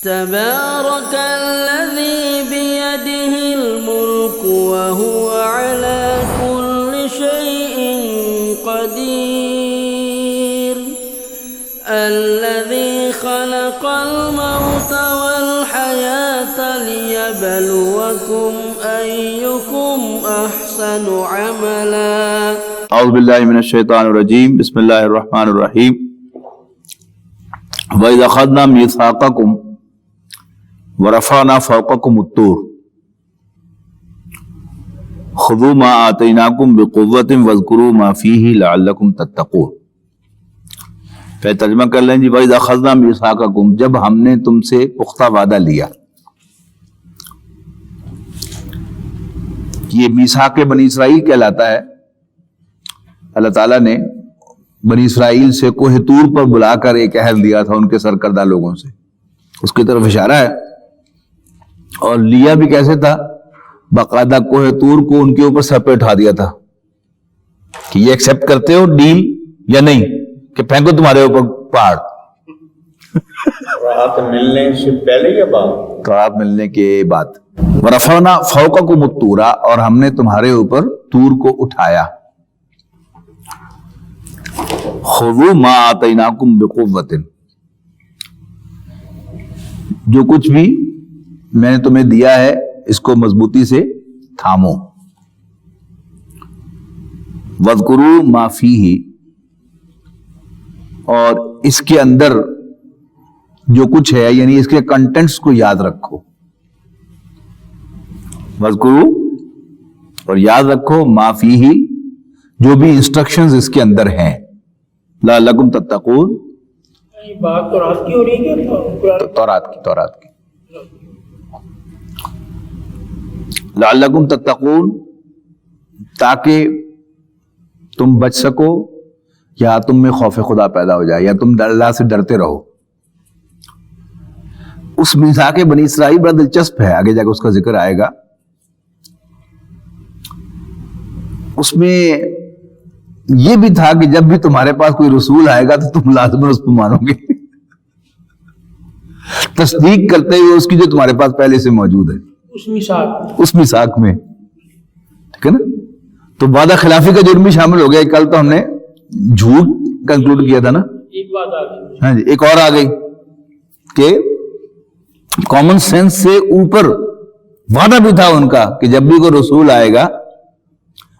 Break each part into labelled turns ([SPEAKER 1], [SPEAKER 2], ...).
[SPEAKER 1] تبارك الذي بيده الملك وهو على كل شيء قدير الذي خلق الموت والحياة ليبلوكم أيكم أحسن عملا.
[SPEAKER 2] اعوذ باللہ من الشیطان الرجیم. بسم اللہ الرحمن الرحیم. وَإِذْ أَخَذْنَا مِيثَاقَكُمْ وَرَفَعْنَا فَوْقَكُمُ الطُّورَ خُذُوا مَا آتَيْنَاكُمْ بِقُوَّةٍ وَاذْكُرُوا مَا فِيهِ لَعَلَّكُمْ تَتَّقُونَ. پھر ترجمہ کر لیں جی. وَإِذْ أَخَذْنَا مِيثَاقَكُمْ، جب ہم نے تم سے پختہ وعدہ لیا. یہ میثاق بنی اسرائیل کہلاتا ہے. اللہ تعالیٰ نے بنی اسرائیل سے کوہ طور پر بلا کر ایک عہد لیا تھا ان کے سرکردہ لوگوں سے. اس کی طرف اشارہ ہے. اور لیا بھی کیسے تھا؟ باقاعدہ کوہ طور کو ان کے اوپر سر پہ اٹھا دیا تھا کہ یہ ایکسپٹ کرتے ہو ڈیل یا نہیں، کہ پھینکو تمہارے اوپر پہاڑ.
[SPEAKER 3] رات ملنے سے پہلے یا بعد؟
[SPEAKER 2] رات ملنے کے بعد. وَرَفَعْنَا فَوْقَكُمُ الطُّورَ، اور ہم نے تمہارے اوپر طور کو اٹھایا. خُذُوا مَا آتَيْنَاكُمْ بِقُوَّةٍ، جو کچھ بھی میں نے تمہیں دیا ہے اس کو مضبوطی سے تھامو. وَاذْكُرُوا مَا فِيهِ، اور اس کے اندر جو کچھ ہے یعنی اس کے کنٹینٹس کو یاد رکھو. وَاذْكُرُوا، اور یاد رکھو، مَا فِيهِ، جو بھی انسٹرکشنز اس کے اندر ہیں. لَعَلَّكُمْ تَتَّقُونَ،
[SPEAKER 3] بات تورات کی ہو رہی ہے کہ
[SPEAKER 2] تورات کی. لَعَلَّكُمْ تَتَّقُونَ، تاکہ تم بچ سکو یا تم میں خوف خدا پیدا ہو جائے یا تم اللہ سے ڈرتے رہو. اس میثاق بنی اسرائیل بڑا دلچسپ ہے، آگے جا کے اس کا ذکر آئے گا. اس میں یہ بھی تھا کہ جب بھی تمہارے پاس کوئی رسول آئے گا تو تم لازماً اس کو مانو گے، تصدیق کرتے ہوئے اس کی جو تمہارے پاس پہلے سے موجود ہے اس میثاق میں. ٹھیک ہے نا؟ تو وعدہ خلافی کا جرم بھی شامل ہو گیا. کل تو ہم نے جھوٹ کنکلوڈ کیا تھا نا.
[SPEAKER 3] ایک بات آ گئی.
[SPEAKER 2] ہاں جی، ایک اور آ گئی کہ کامن سینس سے اوپر وعدہ بھی تھا ان کا کہ جب بھی کوئی رسول آئے گا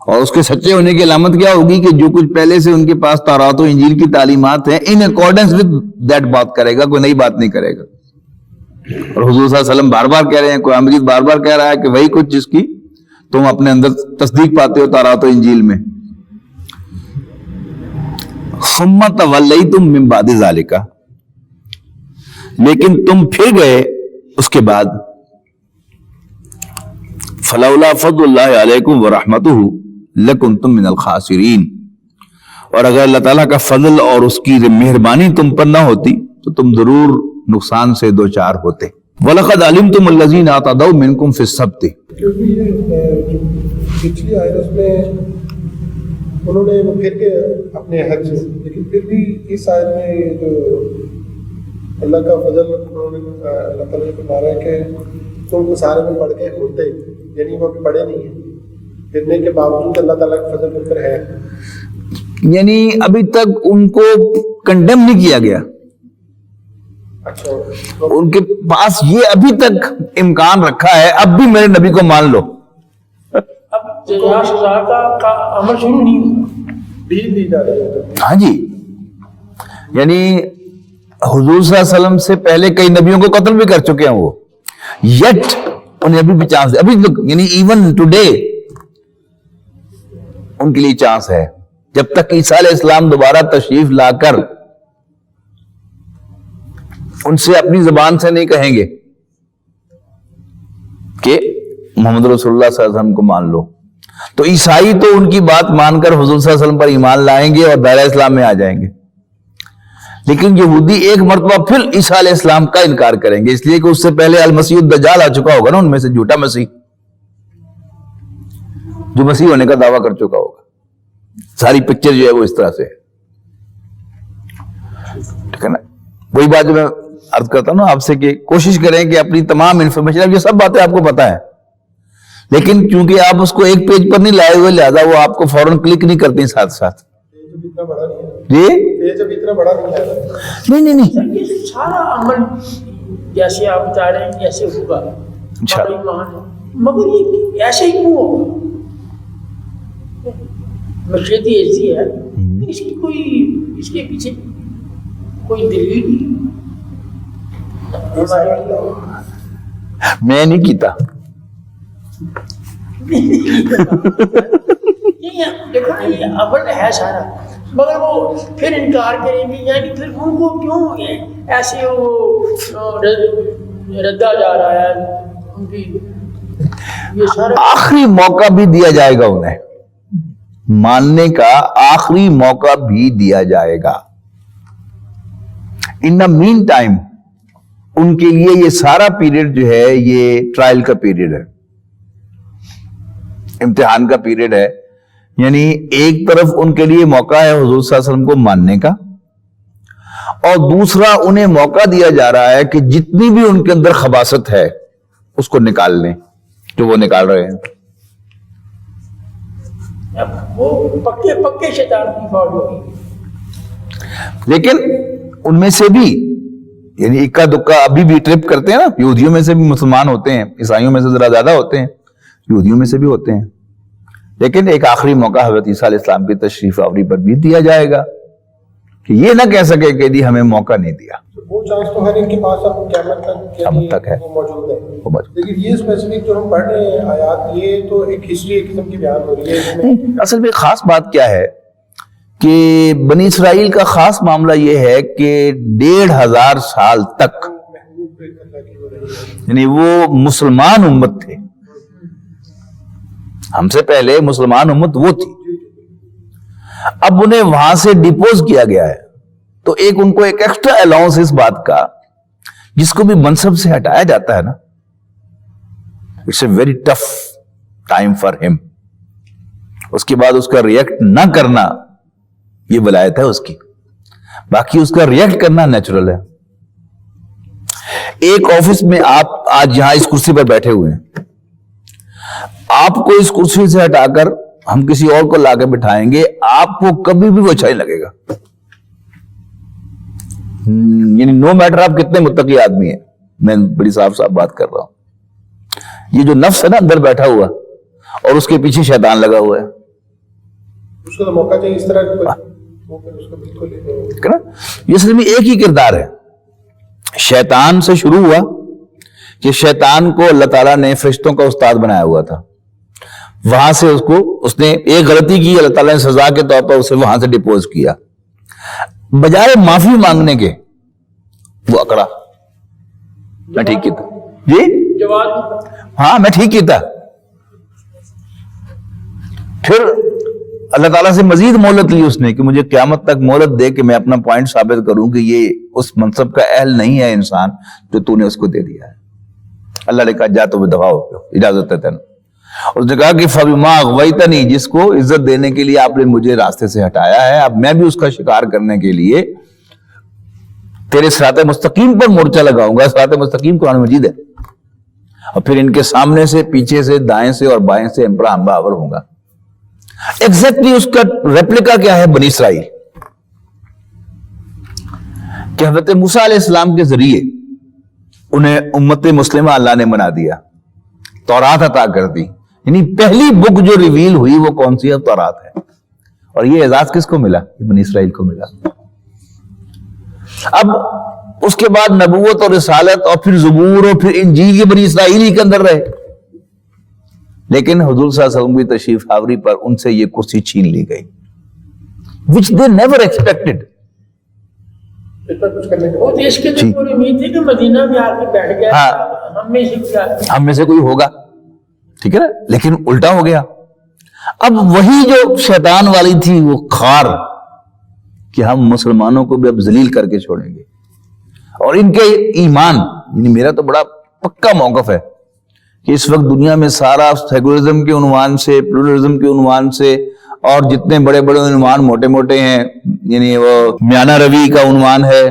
[SPEAKER 2] اور اس کے سچے ہونے کی علامت کیا ہوگی کہ جو کچھ پہلے سے ان کے پاس تورات و انجیل کی تعلیمات ہیں ان اکارڈنس ود دیٹ بات کرے گا، کوئی نئی بات نہیں کرے گا. اور حضور صلی اللہ علیہ وسلم بار بار کہہ رہے ہیں، قرآن مجید بار بار کہہ رہا ہے کہ وہی کچھ جس کی تم اپنے اندر تصدیق پاتے ہو تورات و انجیل میں. ثم تولیتم من بعد ذالک، لیکن تم پھر گئے اس کے بعد. فلولا فضل اللہ علیکم ورحمتہ لکنتم من الخاسرین، اور اگر اللہ تعالیٰ کا فضل اور اس کی مہربانی تم پر نہ ہوتی تو تم ضرور نقصان سے دوچار ہوتے. وَلَقَدْ عَلِمْتُمُ الَّذِينَ اعْتَدَوْا مِنْكُمْ فِي السَّبْتِ،
[SPEAKER 4] کیونکہ یہ پچھلی آیت اس میں انہوں نے وہ پھر کے اپنے حد سے، لیکن پھر بھی اس آیت میں جو اللہ کا فضل انہوں نے اللہ تعالیٰ نے فرمایا ہے کہ تم مسارے میں پڑھ کے ہوتے، یعنی وہ پڑھے نہیں ہیں، پھرنے کے باوجود اللہ تعالیٰ کا فضل ان پر ہے.
[SPEAKER 2] یعنی ابھی تک ان کو کنڈیم نہیں کیا گیا.
[SPEAKER 4] اچھا،
[SPEAKER 2] ان کے پاس یہ ابھی تک امکان رکھا ہے اب بھی میرے نبی کو مان لو.
[SPEAKER 3] اب سزا کا عمل شروع نہیں ہوا،
[SPEAKER 4] ڈھیل دی جا رہی ہے.
[SPEAKER 2] ہاں جی، یعنی حضور صلی اللہ علیہ وسلم سے پہلے کئی نبیوں کو قتل بھی کر چکے ہیں وہ، یٹ انہیں ابھی بھی چانس ہے. ابھی یعنی ایون ٹوڈے ان کے لیے چانس ہے. جب تک عیسیٰ علیہ السلام دوبارہ تشریف لا کر ان سے اپنی زبان سے نہیں کہیں گے کہ محمد رسول اللہ صلی اللہ علیہ وسلم کو مان لو، تو عیسائی تو ان کی بات مان کر حضور صلی اللہ علیہ وسلم پر ایمان لائیں گے اور دائرہ اسلام میں آ جائیں گے. لیکن یہودی ایک مرتبہ پھر عیسیٰ علیہ السلام کا انکار کریں گے، اس لیے کہ اس سے پہلے المسیح الدجال آ چکا ہوگا نا ان میں سے، جھوٹا مسیح جو مسیح ہونے کا دعویٰ کر چکا ہوگا. ساری پکچر جو ہے وہ اس طرح سے، ٹھیک ہے نا. وہی بات جو میں عرض کرتا ہوں نا آپ سے کہ کوشش کریں کہ اپنی تمام انفارمیشن، اب یہ سب باتیں آپ کو پتا ہے لیکن چونکہ آپ اس کو ایک پیج پر نہیں لائے ہوئے لہذا وہ آپ کو فوراً کلک نہیں کرتے ساتھ ساتھ. جی نہیں
[SPEAKER 3] یہ سارا عمل جیسے آپ بتا رہے ہیں کیسے ہوگا
[SPEAKER 2] اچھا
[SPEAKER 3] مگر یہ ایسے ہی کیوں ہوگا؟ مشیتی ایسی ہے اس کی کوئی اس کے پیچھے کوئی دلیل نہیں.
[SPEAKER 2] میں نہیں کیتا.
[SPEAKER 3] دیکھو نا یہ عمل ہے سارا مگر وہ پھر انکار کریں گے، یعنی پھر ان کو کیوں ایسے وہ ردا جا رہا ہے ان کی یہ سارا.
[SPEAKER 2] آخری موقع بھی دیا جائے گا انہیں، ماننے کا آخری موقع بھی دیا جائے گا. ان دا مین ٹائم ان کے لیے یہ سارا پیریڈ جو ہے یہ ٹرائل کا پیریڈ ہے، امتحان کا پیریڈ ہے. یعنی ایک طرف ان کے لیے موقع ہے حضور صلی اللہ علیہ وسلم کو ماننے کا، اور دوسرا انہیں موقع دیا جا رہا ہے کہ جتنی بھی ان کے اندر خباثت ہے اس کو نکال لیں جو وہ نکال رہے ہیں.
[SPEAKER 3] وہ پکے پکے شیطان کی فوج ہوگی.
[SPEAKER 2] لیکن ان میں سے بھی یعنی اکا دکا ابھی بھی ٹرپ کرتے ہیں نا، یہودیوں میں سے بھی مسلمان ہوتے ہیں، عیسائیوں میں سے ذرا زیادہ ہوتے ہیں، یہودیوں میں سے بھی ہوتے ہیں. لیکن ایک آخری موقع حضرت عیسیٰ علیہ السلام کی تشریف آوری پر بھی دیا جائے گا کہ یہ نہ کہہ سکے کہ جی ہمیں موقع نہیں دیا.
[SPEAKER 4] وہ چانس تو ہر ایک کے پاس اب قیامت تک
[SPEAKER 2] ہے،
[SPEAKER 4] موجود ہے. لیکن یہ اسپیسیفک جو ہم پڑھ رہے ہیں آیات، یہ تو ایک ہسٹری ایک قسم کی بیان ہو رہی ہے.
[SPEAKER 2] اصل میں خاص بات کیا ہے کہ بنی اسرائیل کا خاص معاملہ یہ ہے کہ 1500 سال تک یعنی وہ مسلمان امت تھے. ہم سے پہلے مسلمان امت وہ تھی، اب انہیں وہاں سے ڈیپوز کیا گیا ہے تو ایک ان کو ایک ایکسٹرا الاؤنس اس بات کا، جس کو بھی منصب سے ہٹایا جاتا ہے نا، it's a very tough time for ہم. اس کے بعد اس کا ریئیکٹ نہ کرنا یہ ولایت ہے اس کی، باقی اس کا ریئیکٹ کرنا نیچرل ہے. ایک آفس میں آپ آج یہاں اس کرسی پر بیٹھے ہوئے ہیں، آپ کو اس کرسی سے ہٹا کر ہم کسی اور کو لا کے بٹھائیں گے، آپ کو کبھی بھی وہ اچھا نہیں لگے گا. یعنی نو میٹر آپ کتنے متقی آدمی ہیں، میں بڑی صاف صاف بات کر رہا ہوں. یہ جو نفس ہے نا اندر بیٹھا ہوا اور اس کے پیچھے شیطان لگا ہوا ہے،
[SPEAKER 4] اس کو تو موقع چاہیے اس طرح کا.
[SPEAKER 2] یہ اصل میں ایک ہی کردار ہے. شیطان سے شروع ہوا کہ شیطان کو اللہ تعالیٰ نے فرشتوں کا استاد بنایا ہوا تھا، وہاں سے اس نے ایک غلطی کی، اللہ تعالیٰ نے سزا کے طور پر اسے وہاں سے ڈپوز کیا. بجائے معافی مانگنے کے وہ اکڑا، میں ٹھیک کیتا جی، ہاں میں ٹھیک کیتا. پھر اللہ تعالیٰ سے مزید مہلت لی اس نے کہ مجھے قیامت تک مہلت دے کہ میں اپنا پوائنٹ ثابت کروں کہ یہ اس منصب کا اہل نہیں ہے انسان جو تو نے اس کو دے دیا ہے. اللہ نے کہا جا تو دفاع ہو، اجازت ہے تین. اس نے کہا کہ فَبِمَا أَغْوَيْتَنِي، جس کو عزت دینے کے لیے آپ نے مجھے راستے سے ہٹایا ہے، اب میں بھی اس کا شکار کرنے کے لیے تیرے صراط مستقیم پر مورچہ لگاؤں گا. صراط مستقیم قرآن مجید ہے، اور پھر ان کے سامنے سے، پیچھے سے، دائیں سے اور بائیں سے امپرا ہمباور ہوں گا. ایگزیکٹلی اس کا ریپلیکا کیا ہے؟ بنی اسرائیل. کہ حضرت موسیٰ علیہ السلام کے ذریعے انہیں امت مسلمہ اللہ نے بنا دیا، تورات عطا کر دی. یعنی پہلی بک جو ریویل ہوئی وہ کون سی ہے؟ تورات ہے. اور یہ اعزاز کس کو ملا؟ بنی اسرائیل کو ملا. اب اس کے بعد نبوت اور رسالت اور پھر زبور اور پھر انجیل یہ بنی اسرائیل ہی کے اندر رہے. لیکن حضور صلی اللہ علیہ وسلم کی تشریف آوری پر ان سے یہ کرسی چھین لی گئی، which they never expected.
[SPEAKER 3] وہ دیش کے تو پوری امید تھی کہ مدینہ میں آ کے بیٹھ گیا،
[SPEAKER 2] ہم میں سے کوئی ہوگا، ٹھیک ہے نا، لیکن الٹا ہو گیا. اب وہی جو شیطان والی تھی وہ خار کہ ہم مسلمانوں کو بھی اب ذلیل کر کے چھوڑیں گے. اور ان کے ایمان، یعنی میرا تو بڑا پکا موقف ہے کہ اس وقت دنیا میں سارا سیکولرزم کے عنوان سے، پلورلزم کے عنوان سے، اور جتنے بڑے بڑے عنوان موٹے موٹے ہیں، یعنی وہ میانہ روی کا عنوان ہے،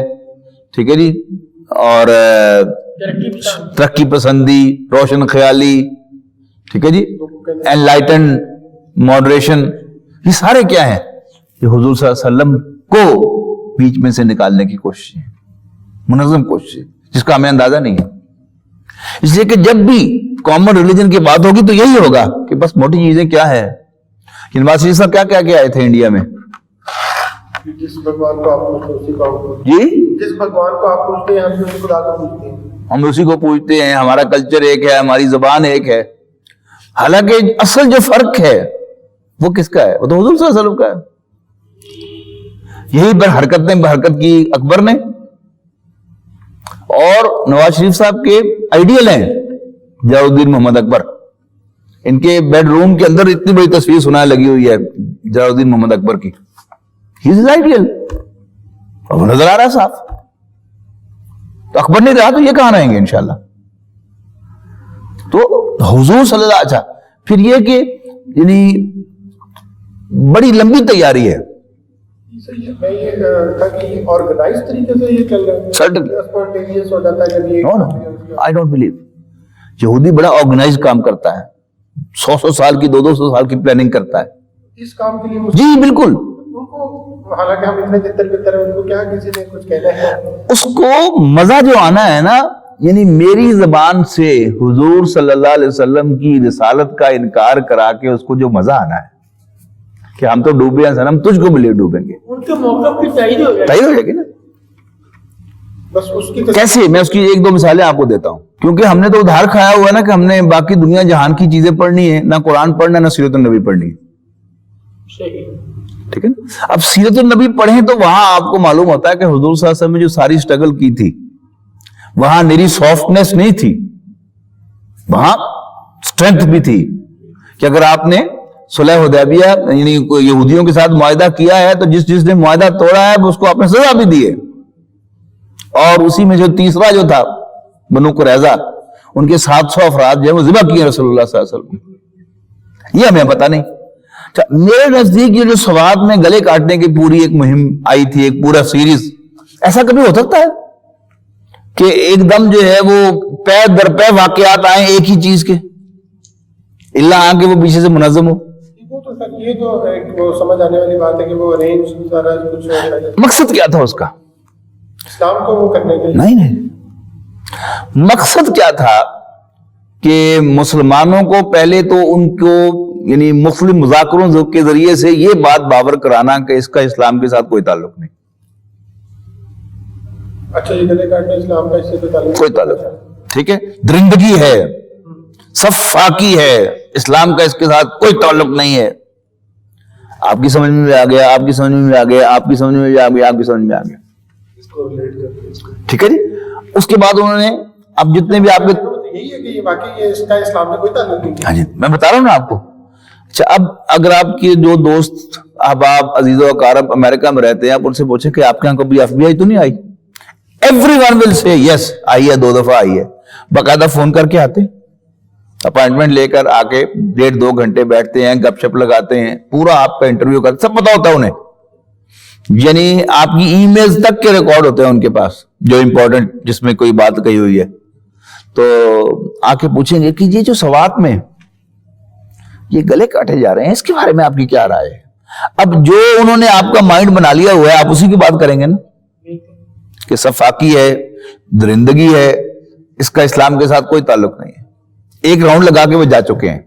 [SPEAKER 2] ٹھیک ہے جی، اور ترقی پسندی، روشن خیالی، ٹھیک ہے جی، انلائٹن، ماڈریشن، یہ سارے کیا ہیں؟ یہ حضور صلی اللہ علیہ وسلم کو بیچ میں سے نکالنے کی کوشش ہے، منظم کوشش ہے، جس کا ہمیں اندازہ نہیں ہے. اس لیے کہ جب بھی کامن ریلیجن کی بات ہوگی تو یہی ہوگا کہ بس موٹی چیزیں کیا ہے. یونیورسٹی صاحب کیا کیا آئے تھے انڈیا میں؟
[SPEAKER 4] جس بھگوان کو آپ پوچھتے ہیں اسی کو آپ پوچھتے
[SPEAKER 2] جی،
[SPEAKER 4] ہیں. جس بھگوان کو آپ پوچھتے ہیں ہم اسی خدا کو پوچھتے ہیں.
[SPEAKER 2] ہم اسی کو پوچھتے ہیں. ہمارا کلچر ایک ہے، ہماری زبان ایک ہے. حالانکہ اصل جو فرق ہے وہ کس کا ہے؟ وہ تو حضور صلی اللہ علیہ وسلم کا ہے. یہی پر حرکت کی اکبر نے، اور نواز شریف صاحب کے آئیڈیل ہیں جلال الدین محمد اکبر. ان کے بیڈ روم کے اندر اتنی بڑی تصویر سنانے لگی ہوئی ہے جلال الدین محمد اکبر کی. ہی از آئیڈیل، اور وہ نظر آ رہا ہے صاف. تو اکبر نہیں رہا تو یہ کہاں رہیں گے انشاءاللہ. تو حضور صلی اللہ علیہ وسلم، پھر یہ کہ یعنی بڑی لمبی تیاری ہے.
[SPEAKER 4] میں یہ تھا کہ آرگنائز طریقے سے یہ چل رہا ہے.
[SPEAKER 2] Certainly.
[SPEAKER 4] Spontaneous ہو جاتا ہے جب یہ
[SPEAKER 2] No, I don't believe. یہودی بڑا آرگنائز کام کرتا ہے، 100 سال کی 200 سال کی پلاننگ کرتا ہے.
[SPEAKER 4] اس کام کے لیے
[SPEAKER 2] جی بالکل.
[SPEAKER 4] ان کو، حالانکہ ہم اتنے تر ہیں، ان کو کیا کسی نے کچھ کہنا ہے؟
[SPEAKER 2] اس کو مزہ جو آنا ہے نا، یعنی میری زبان سے حضور صلی اللہ علیہ وسلم کی رسالت کا انکار کرا کے اس کو جو مزہ آنا ہے کہ ہم تو ڈوبے ہیں سنم، تجھ کو بھی لے ڈوبیں گے.
[SPEAKER 3] ان کے موقف کی تائید ہو جائے،
[SPEAKER 2] تائید ہو جائے گی نا.
[SPEAKER 4] بس اس کی
[SPEAKER 2] کیسے؟ میں اس کی 1-2 مثالیں آپ کو دیتا ہوں. کیونکہ ہم نے تو ادھار کھایا ہوا ہے نا کہ ہم نے باقی دنیا جہان کی چیزیں پڑھنی ہے، نہ قرآن پڑھنا نہ سیرت النبی پڑھنی ہے.
[SPEAKER 3] صحیح.
[SPEAKER 2] ٹھیک ہے نا. اب سیرت النبی پڑھیں تو وہاں آپ کو معلوم ہوتا ہے کہ حضور صلی اللہ علیہ وسلم نے جو ساری سٹرگل کی تھی، وہاں میری سافٹنس نہیں تھی، وہاں سٹرینتھ بھی تھی. کہ اگر آپ نے صلح حدیبیہ یعنی یہودیوں کے ساتھ معاہدہ کیا ہے تو جس نے معاہدہ توڑا ہے اس کو آپ نے سزا بھی دی ہے. اور اسی میں جو تیسرا جو تھا بنو قریظہ، ان کے 700 افراد جو ہے وہ ذبح کیے رسول اللہ صلی اللہ علیہ وسلم. یہ ہمیں پتہ نہیں. میرے نزدیک یہ جو سوات میں گلے کاٹنے کی پوری ایک مہم آئی تھی، ایک پورا سیریز، ایسا کبھی ہو سکتا ہے کہ ایک دم جو ہے وہ پے در پے واقعات آئیں ایک ہی چیز کے، اللہ آن کے وہ پیچھے سے منظم ہو؟
[SPEAKER 4] یہ تو ایک وہ سمجھ آنے والی بات ہے کہ وہ ارینج سارا کچھ.
[SPEAKER 2] مقصد کیا تھا اس کا؟
[SPEAKER 4] اسلام کو وہ کرنے کے لیے
[SPEAKER 2] نہیں، مقصد کیا تھا کہ مسلمانوں کو پہلے تو ان کو یعنی مختلف مذاکروں کے ذریعے سے یہ بات باور کرانا کہ اس کا اسلام کے ساتھ کوئی تعلق نہیں.
[SPEAKER 4] اچھا، یہ گلے کاٹنا اسلام کا اس سے
[SPEAKER 2] کوئی تعلق نہیں. ٹھیک ہے، درندگی ہے، صفاقی ہے، اسلام کا اس کے ساتھ کوئی تعلق نہیں ہے. آپ کی سمجھ میں آ گیا، آپ کی سمجھ میں آ گیا، آپ کی سمجھ میں آ گیا، آپ کی سمجھ میں آ گیا. ٹھیک ہے جی. اس کے بعد انہوں نے اب جتنے بھی آپ کے
[SPEAKER 4] یہی ہے کہ یہ واقعی اس کا اسلام میں کوئی تعلق نہیں.
[SPEAKER 2] ہاں جی، میں بتا رہا ہوں نا آپ کو. اچھا، اب اگر آپ کے جو دوست احباب عزیز و اقارب امریکہ میں رہتے ہیں، آپ ان سے پوچھیں کہ آپ کے یہاں کبھی FBI تو نہیں آئی؟ ایوری ون ول سے یس، آئی ہے، 2 دفعہ آئی ہے. باقاعدہ فون کر کے آتے ہیں، اپائنٹمنٹ لے کر آ کے 1.5-2 گھنٹے بیٹھتے ہیں، گپ شپ لگاتے ہیں، پورا آپ کا انٹرویو کرتے، سب پتا ہوتا ہے انہیں. یعنی آپ کی ای میلز تک کے ریکارڈ ہوتے ہیں ان کے پاس، جو امپورٹنٹ جس میں کوئی بات کہی ہوئی ہے. تو آ کے پوچھیں گے کہ یہ جو سوات میں یہ گلے کاٹے جا رہے ہیں، اس کے بارے میں آپ کی کیا رائے ہے؟ اب جو انہوں نے آپ کا مائنڈ بنا لیا ہوا ہے، آپ اسی کی بات کریں گے نا کہ صفاقی ہے، درندگی ہے، اس کا اسلام کے ساتھ کوئی تعلق نہیں ہے. ایک راؤنڈ لگا کے وہ جا چکے ہیں.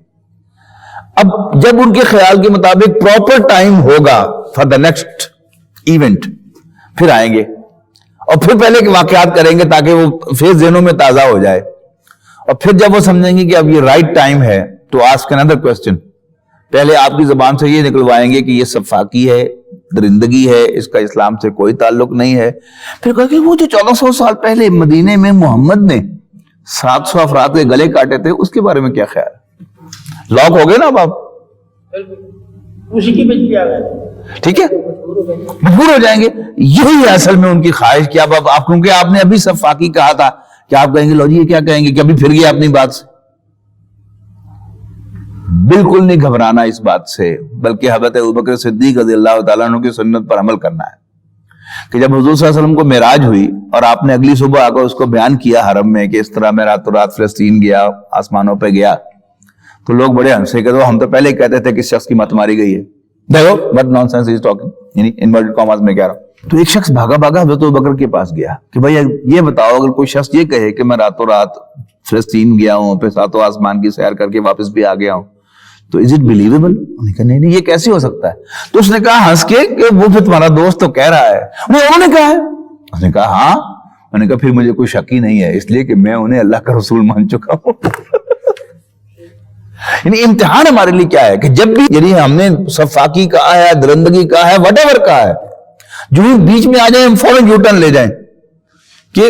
[SPEAKER 2] اب جب ان کے خیال کے مطابق پراپر ٹائم ہوگا فار دا نیکسٹ ایونٹ، پھر آئیں گے اور پھر پہلے کے واقعات کریں گے تاکہ وہ فیس ذہنوں میں تازہ ہو جائے. اور پھر جب وہ سمجھیں گے کہ اب یہ رائٹ ٹائم ہے تو آسک انادر کوسچن. پہلے آپ کی زبان سے یہ نکلوائیں گے کہ یہ صفاقی ہے، درندگی ہے، اس کا اسلام سے کوئی تعلق نہیں ہے. پھر کہا کہ وہ جو 1400 سال پہلے مدینے میں محمد نے 700 افراد کے گلے کاٹے تھے، اس کے بارے میں کیا خیال ہے؟ لاک ہو گئے نا اب آپ،
[SPEAKER 3] اسی کی بچ گیا ہے.
[SPEAKER 2] ٹھیک ہے، مجبور ہو جائیں گے. یہی ہے اصل میں ان کی خواہش کہ اب آپ، کیونکہ آپ نے ابھی صفاقی کہا تھا کہ آپ کہیں گے لو جی یہ کیا کہیں گے کہ ابھی پھر گیا اپنی بات سے. بالکل نہیں گھبرانا اس بات سے، بلکہ حضرت ابوبکر صدیق رضی اللہ تعالیٰ عنہ کی سنت پر عمل کرنا ہے. کہ جب حضور صلی اللہ علیہ وسلم کو معراج ہوئی اور آپ نے اگلی صبح آ کر اس کو بیان کیا حرم میں کہ اس طرح میں راتوں رات فلسطین گیا, آسمانوں پہ گیا, تو لوگ بڑے ہنسے کہ ہم تو پہلے ہی کہتے تھے کہ اس شخص کی مت ماری گئی ہے. دیکھو what nonsense he is talking, یعنی انورٹڈ کاماز میں کہہ رہا ہوں. تو ایک شخص بھاگا بھاگا حضرت ابوبکر کے پاس گیا کہ بھائی یہ بتاؤ, اگر کوئی شخص یہ کہے کہ میں راتوں رات فلسطین گیا ہوں, پھر ساتوں آسمان کی سیر کر کے واپس بھی آ گیا ہوں, تو از اٹ بلیویبل؟ انہوں نے کہا نہیں یہ کیسے ہو سکتا ہے؟ تو اس نے کہا ہنس کے کہ وہ پھر تمہارا دوست تو کہہ رہا ہے. انہوں نے کہا ہے. اس نے کہا ہاں. میں نے کہا پھر مجھے کوئی شک ہی نہیں ہے, اس لیے کہ میں انہیں اللہ کا رسول مان چکا ہوں. یعنی امتحان ہمارے لیے کیا ہے کہ جب بھی یعنی ہم نے صفاقی کہا ہے, درندگی کہا ہے, وٹ ایور کہا ہے, جو بیچ میں آ جائیں ہم فوراً یو ٹرن لے جائیں کہ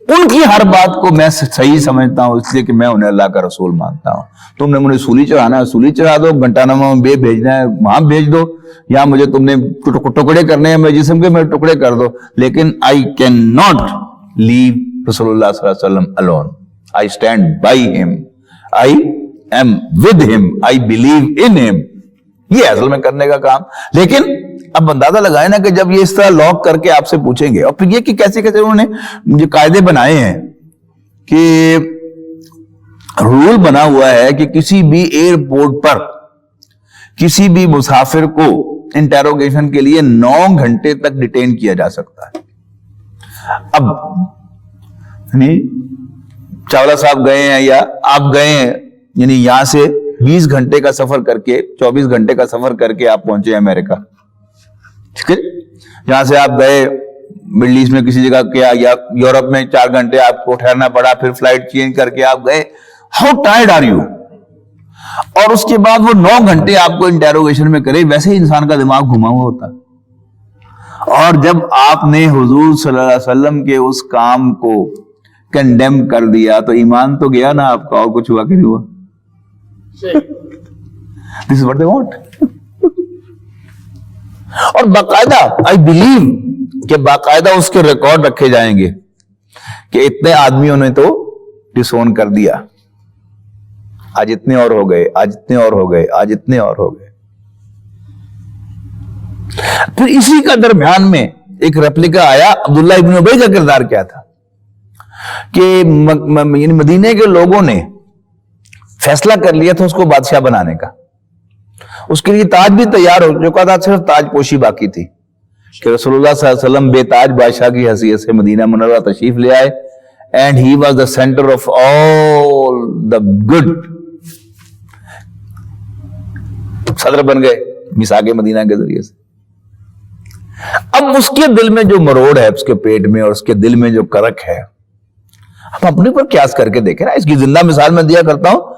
[SPEAKER 2] ان کی ہر بات کو میں صحیح سمجھتا ہوں اس لیے کہ میں انہیں اللہ کا رسول مانتا ہوں. تم نے مجھے سولی چڑھانا ہے سولی چڑھا دو, گھنٹہ نامہ میں بھیجنا ہے وہاں بھیج دو, یا مجھے تم نے ٹکڑے کرنے ہیں میرے جسم کے, میرے ٹکڑے کر دو, لیکن I cannot leave رسول اللہ صلی اللہ علیہ وسلم alone. I stand by him. I am with him. I believe in him. یہ اصل میں کرنے کا کام. لیکن اب اندازہ لگائے نا کہ جب یہ اس طرح لاک کر کے آپ سے پوچھیں گے, اور پھر یہ کہ کیسے کیسے انہوں نے جو قاعدے بنائے ہیں کہ رول بنا ہوا ہے کہ کسی بھی ایئرپورٹ پر کسی بھی مسافر کو انٹیروگیشن کے لیے 9 گھنٹے تک ڈیٹین کیا جا سکتا ہے. اب چاولہ صاحب گئے ہیں یا آپ گئے ہیں, یعنی یہاں سے 20 گھنٹے کا سفر کر کے 24 گھنٹے کا سفر کر کے آپ پہنچے امریکہ, ٹھیک ہے, یہاں سے آپ گئے مڈل ایسٹ میں کسی جگہ کیا, یا یورپ میں 4 گھنٹے آپ کو ٹھہرنا پڑا, پھر فلائٹ چینج کر کے آپ گئے. How tired are you? اور اس کے بعد وہ 9 گھنٹے آپ کو انٹیروگیشن میں کرے, ویسے ہی انسان کا دماغ گھما ہوا ہوتا. اور جب آپ نے حضور صلی اللہ علیہ وسلم کے اس کام کو کنڈیم کر دیا تو ایمان تو گیا نا آپ کا, اور کچھ ہوا کہ نہیں ہوا؟ This is what they want. اور باقاعدہ آئی بلیو کہ باقاعدہ اس کے ریکارڈ رکھے جائیں گے کہ اتنے آدمیوں نے تو ڈسون کر دیا, آج اتنے اور ہو گئے, آج اتنے اور ہو گئے, آج اتنے اور ہو گئے. پھر اسی کا درمیان میں ایک ریپلیکا آیا. عبداللہ ابن ابی کا کردار کیا تھا کہ مدینے کے لوگوں نے فیصلہ کر لیا تھا اس کو بادشاہ بنانے کا. اس کے لیے تاج بھی تیار ہو چکا تھا, صرف تاج پوشی باقی تھی کہ رسول اللہ صلی اللہ علیہ وسلم بے تاج بادشاہ کی حیثیت سے مدینہ منورہ تشریف لے آئے. And he was the center of all the good. صدر بن گئے میثاق مدینہ کے ذریعے سے. اب اس کے دل میں جو مروڑ ہے, اس کے پیٹ میں اور اس کے دل میں جو کرک ہے, اب اپنے پر قیاس کر کے دیکھیں نا. اس کی زندہ مثال میں دیا کرتا ہوں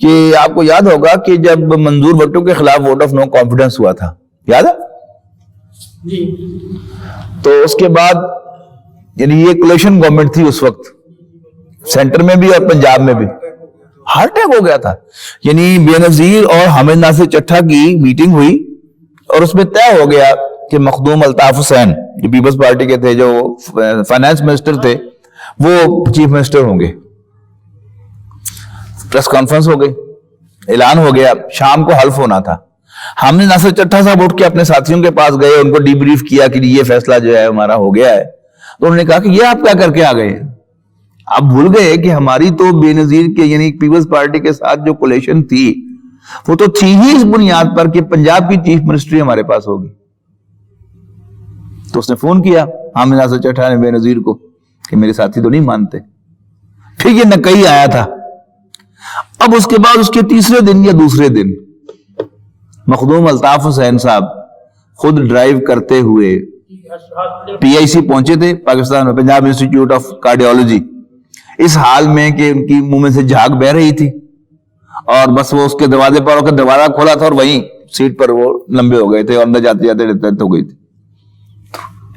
[SPEAKER 2] کہ آپ کو یاد ہوگا کہ جب منظور بھٹو کے خلاف ووٹ آف نو کانفیڈنس ہوا تھا, یاد ہے
[SPEAKER 3] جی,
[SPEAKER 2] تو اس کے بعد یعنی یہ کولیشن گورنمنٹ تھی اس وقت, سینٹر میں بھی اور پنجاب میں بھی. ہارٹ اٹیک ہو گیا تھا. یعنی بے نظیر اور حامد ناصر چٹھا کی میٹنگ ہوئی اور اس میں طے ہو گیا کہ مخدوم الطاف حسین جو پیپلز پارٹی کے تھے, جو فائنانس منسٹر تھے, وہ چیف منسٹر ہوں گے. پریس کانفرنس ہو گئی, اعلان ہو گیا, شام کو حلف ہونا تھا. حامد ناصر چٹھا صاحب اٹھ کے اپنے ساتھیوں کے پاس گئے, ان کو ڈی بریف کیا کہ یہ فیصلہ جو ہے ہمارا ہو گیا ہے. تو انہوں نے کہا کہ یہ آپ کیا کر کے آ گئے, آپ بھول گئے کہ ہماری تو بے نظیر کے یعنی پیپلز پارٹی کے ساتھ جو کولیشن تھی وہ تو تھی ہی اس بنیاد پر کہ پنجاب کی چیف منسٹری ہمارے پاس ہوگی. تو اس نے فون کیا حامد ناصر چٹھا نے بے نظیر کو کہ میرے ساتھی تو نہیں مانتے. پھر یہ نکئی آیا تھا. اب اس کے بعد اس کے تیسرے دن یا دوسرے دن مخدوم الطاف حسین صاحب خود ڈرائیو کرتے ہوئے پی آئی سی پہنچے تھے پاکستان میں, پنجاب انسٹیٹیوٹ آف کارڈیولوجی, اس حال میں کہ ان کی منہ میں سے جھاگ بہ رہی تھی, اور بس وہ اس کے دروازے پر ہو کے دروازہ کھولا تھا اور وہیں سیٹ پر وہ لمبے ہو گئے تھے اور اندر جاتے جاتے ڈیتھ ہو گئی تھی.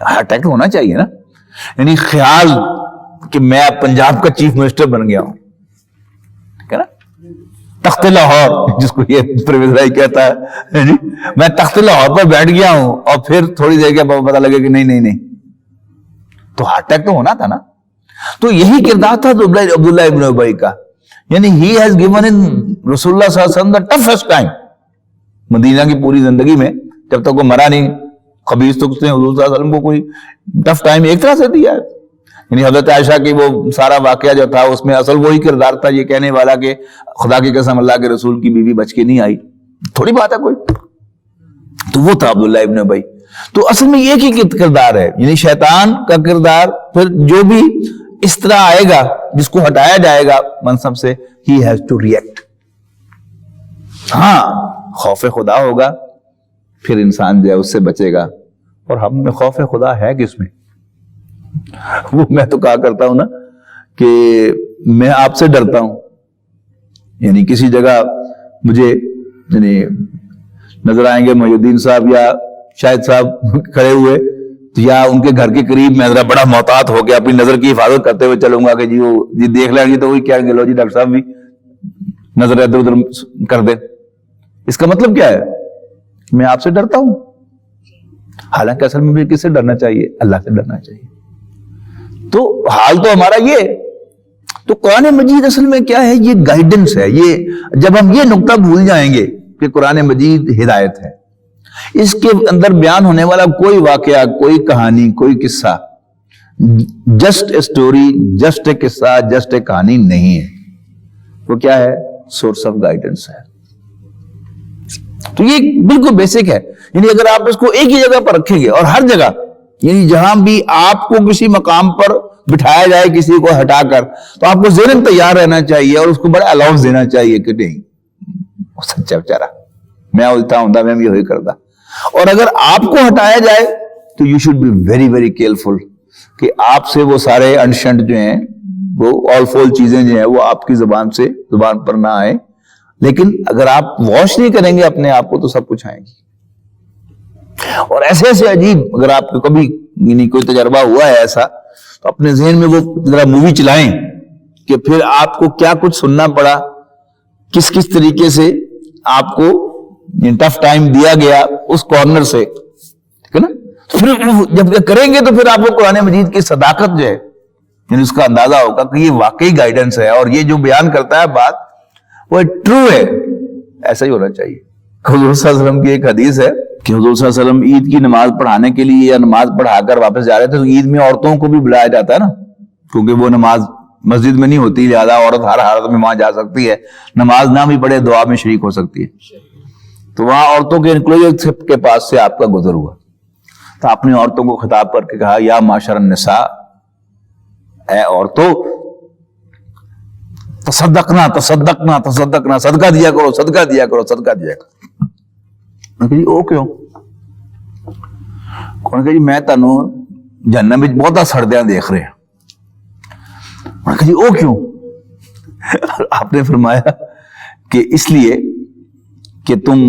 [SPEAKER 2] ہارٹ اٹیک ہونا چاہیے نا, یعنی خیال کہ میں پنجاب کا چیف منسٹر بن گیا ہوں, ٹھیک ہے نا, تخت لاہور جس کو یہ پرویز رائی کہتا ہے, میں تخت لاہور پر بیٹھ گیا ہوں اور پھر تھوڑی دیر کے بعد پتا لگے کہ نہیں, تو ہارٹ اٹیک تو ہونا تھا نا. تو یہی کردار تھا عبداللہ ابن ابی کا. یعنی he has given in رسول اللہ صلی اللہ علیہ وسلم the toughest time. مدینہ کی پوری زندگی میں جب تک وہ مرا نہیں, خبیث تو اس نے حضور صلی اللہ علیہ وسلم کو کوئی ٹف ٹائم ایک طرح سے دیا ہے. یعنی حضرت عائشہ کی وہ سارا واقعہ جو تھا اس میں اصل وہی کردار تھا یہ کہنے والا کہ خدا کی قسم اللہ کے رسول کی بیوی بچ کے نہیں آئی, تھوڑی بات ہے کوئی, تو وہ تھا عبداللہ ابن ابی. تو اصل میں یہ کی کردار ہے, یعنی شیطان کا کردار. پھر جو بھی اس طرح آئے گا جس کو ہٹایا جائے گا منصب سے, he has to react. ہاں خوف خدا ہوگا پھر انسان جو ہے اس سے بچے گا. اور ہم میں خوف خدا ہے کس میں؟ وہ میں تو کہا کرتا ہوں نا کہ میں آپ سے ڈرتا ہوں. یعنی کسی جگہ مجھے یعنی نظر آئیں گے محی الدین صاحب یا شاہد صاحب کھڑے ہوئے, یا ان کے گھر کے قریب میں ذرا بڑا محتاط ہو کے اپنی نظر کی حفاظت کرتے ہوئے چلوں گا کہ جی وہ جی دیکھ لیں گے تو وہی کیا گلو جی ڈاکٹر صاحب بھی نظر ادھر ادھر کر دیں. اس کا مطلب کیا ہے؟ میں آپ سے ڈرتا ہوں. حالانکہ اصل میں کس سے ڈرنا چاہیے؟ اللہ سے ڈرنا چاہیے. تو حال تو ہمارا یہ. تو قرآن مجید اصل میں کیا ہے؟ یہ گائیڈنس ہے. یہ جب ہم یہ نقطہ بھول جائیں گے کہ قرآن مجید ہدایت ہے, اس کے اندر بیان ہونے والا کوئی واقعہ, کوئی کہانی, کوئی قصہ just a story, just a قصہ, جسٹ اے کہانی نہیں ہے. وہ کیا ہے؟ سورس آف گائیڈنس ہے. تو یہ بالکل بیسک ہے. یعنی اگر آپ اس کو ایک ہی جگہ پر رکھیں گے, اور ہر جگہ یعنی جہاں بھی آپ کو کسی مقام پر بٹھایا جائے کسی کو ہٹا کر, تو آپ کو ذہن تیار رہنا چاہیے اور اس کو بڑا الاؤنس دینا چاہیے کہ نہیں سچا بیچارہ, میں الٹا ہوں میں بھی وہی کرتا. اور اگر آپ کو ہٹایا جائے تو you should be very very careful کہ آپ سے وہ سارے انشنٹ جو ہیں, وہ آل فول چیزیں جو ہیں وہ آپ کی زبان پر نہ آئے. لیکن اگر آپ واش نہیں کریں گے اپنے آپ کو تو سب کچھ آئے گی. اور ایسے ایسے عجیب, اگر آپ کو کبھی یعنی کوئی تجربہ ہوا ہے ایسا, تو اپنے ذہن میں وہ ذرا مووی چلائیں کہ پھر آپ کو کیا کچھ سننا پڑا, کس کس طریقے سے آپ کو ٹف ٹائم دیا گیا اس کارنر سے, ٹھیک ہے نا. پھر جب کریں گے تو پھر آپ کو قرآن مجید کی صداقت جو ہے یعنی اس کا اندازہ ہوگا کہ یہ واقعی گائیڈنس ہے, اور یہ جو بیان کرتا ہے بات وہ ٹرو ہے. ایسا ہی ہونا چاہیے. حضور صلی اللہ علیہ وسلم کی ایک حدیث ہے کہ حضور صلی اللہ علیہ وسلم عید کی نماز پڑھانے کے لیے یا نماز پڑھا کر واپس جا رہے تھے, تو عید میں عورتوں کو بھی بلایا جاتا ہے نا, کیونکہ وہ نماز مسجد میں نہیں ہوتی, لہذا عورت ہر حالت میں وہاں جا سکتی ہے, نماز نہ بھی پڑھے دعا میں شریک ہو سکتی ہے. تو وہاں عورتوں کے انکلوژر کے پاس سے آپ کا گزر ہوا, تو آپ نے عورتوں کو خطاب کر کے کہا یا معاشر النساء, اے عورتوں, تصدقنا تصدقنا تصدقنا, صدقہ دیا کرو صدقہ دیا کرو صدقہ دیا کرو. جی او کیوں؟ کون کہ جی میں تانوں جہنم میں بہت سڑدیاں دیکھ رہے ہیں. جی او کیوں؟ آپ نے فرمایا کہ اس لیے کہ تم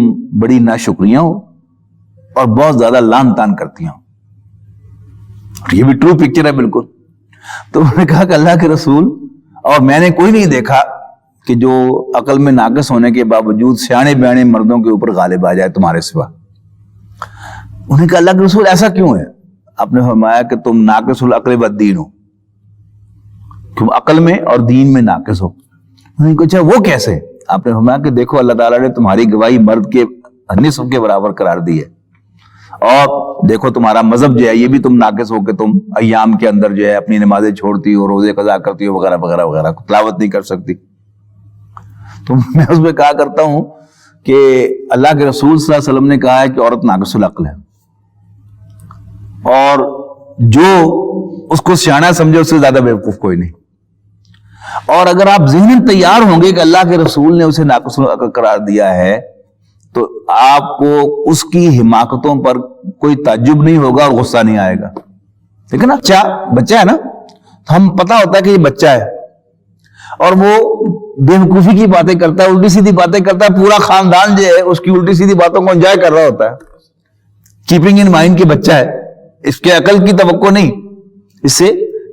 [SPEAKER 2] بڑی ناشکریاں ہو اور بہت زیادہ لان تان کرتی ہو. یہ بھی ٹرو پکچر ہے بالکل. تو انہوں نے کہا کہ اللہ کے رسول, اور میں نے کوئی نہیں دیکھا کہ جو عقل میں ناقص ہونے کے باوجود سیانے بیانے مردوں کے اوپر غالب آ جائے تمہارے سوا. انہوں نے کہا اللہ کے رسول ایسا کیوں ہے؟ آپ نے فرمایا کہ تم ناقص العقل والدین ہو, تم عقل میں اور دین میں ناقص ہو. انہوں نے کہا اچھا وہ کیسے؟ آپ نے فرمایا کہ دیکھو اللہ تعالیٰ نے تمہاری گواہی مرد کے نصف کے برابر قرار دی ہے, اور دیکھو تمہارا مذہب جو ہے یہ بھی تم ناقص ہو کہ تم ایام کے اندر جو ہے اپنی نمازیں چھوڑتی ہو, روزے قضا کرتی ہو, وغیرہ وغیرہ وغیرہ, تلاوت نہیں کر سکتی. تو میں اس میں کہا کرتا ہوں کہ اللہ کے رسول صلی اللہ علیہ وسلم نے کہا ہے کہ عورت ناقص العقل ہے, اور جو اس کو سیانا سمجھے اس سے زیادہ بیوقوف کوئی نہیں. اور اگر آپ ذہناً تیار ہوں گے کہ اللہ کے رسول نے اسے ناقص العقل قرار دیا ہے, تو آپ کو اس کی حماقتوں پر کوئی تعجب نہیں ہوگا اور غصہ نہیں آئے گا. ٹھیک ہے نا. بچہ ہے نا, ہم پتہ ہوتا ہے کہ یہ بچہ ہے اور وہ بے وقوفی کی باتیں کرتا ہے, الٹی سیدھی باتیں کرتا ہے, پورا خاندان جو ہے اس کی الٹی سیدھی باتوں کو انجوائے کر رہا ہوتا ہے. کیپنگ ان مائنڈ کہ بچہ ہے, اس کے عقل کی توقع نہیں, اس سے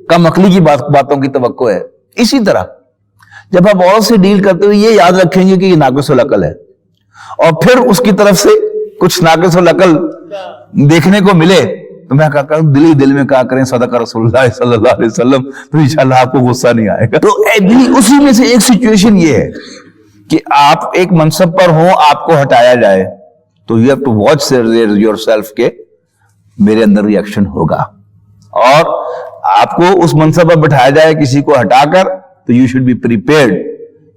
[SPEAKER 2] کم عقلی کی باتوں کی توقع ہے. اسی طرح جب آپ عورت سے ڈیل کرتے ہوئے یہ یاد رکھیں گے کہ یہ ناقص العقل ہے, اور پھر اس کی طرف سے کچھ ناقص العقل دیکھنے کو ملے, تو میں کہا کروں دل ہی دل میں کہا کریں صدق رسول اللہ صلی اللہ علیہ وسلم, تو انشاءاللہ آپ کو غصہ نہیں آئے گا. تو اسی میں سے ایک سچویشن یہ ہے کہ آپ ایک منصب پر ہوں, آپ کو ہٹایا جائے, تو you have to watch yourself کہ میرے اندر ریئیکشن ہوگا. اور آپ کو اس منصب پر بٹھایا جائے کسی کو ہٹا کر, تو یو شوڈ بی پریپیئرڈ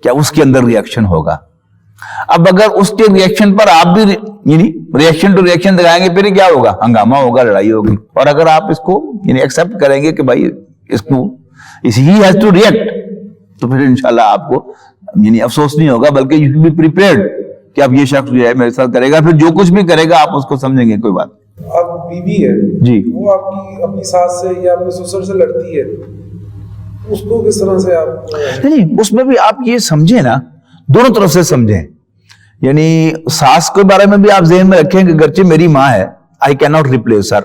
[SPEAKER 2] کیا اس کے اندر ریئیکشن ہوگا. اب اگر اس کے ریئیکشن پر آپ بھی یعنی ریئیکشن ٹو ریئیکشن دکھائیں گے, پھر کیا ہوگا, ہنگامہ ہوگا, لڑائی ہوگی. اور اگر آپ اس کو یعنی ایکسپٹ کریں گے کہ بھائی اس کو ہی ہیز ٹو ریئیکٹ, تو پھر انشاءاللہ آپ کو یعنی افسوس نہیں ہوگا, بلکہ یو شوڈ بی پریپیئرڈ کہ اب یہ شخص جو ہے میرے ساتھ کرے گا, پھر جو کچھ بھی کرے گا آپ اس کو سمجھیں گے. کوئی بات
[SPEAKER 5] آپ بیوی ہے
[SPEAKER 2] جی,
[SPEAKER 5] وہ آپ کی اپنی ساس سے یا اپنے سسر سے لڑتی ہے, اس کو کس طرح سے آپ
[SPEAKER 2] نہیں اس میں بھی آپ یہ سمجھیں نا, دونوں طرف سے سمجھیں. یعنی ساس کے بارے میں بھی آپ ذہن میں رکھیں کہ اگرچہ میری ماں ہے, آئی کین ناٹ ریپلیس ہر,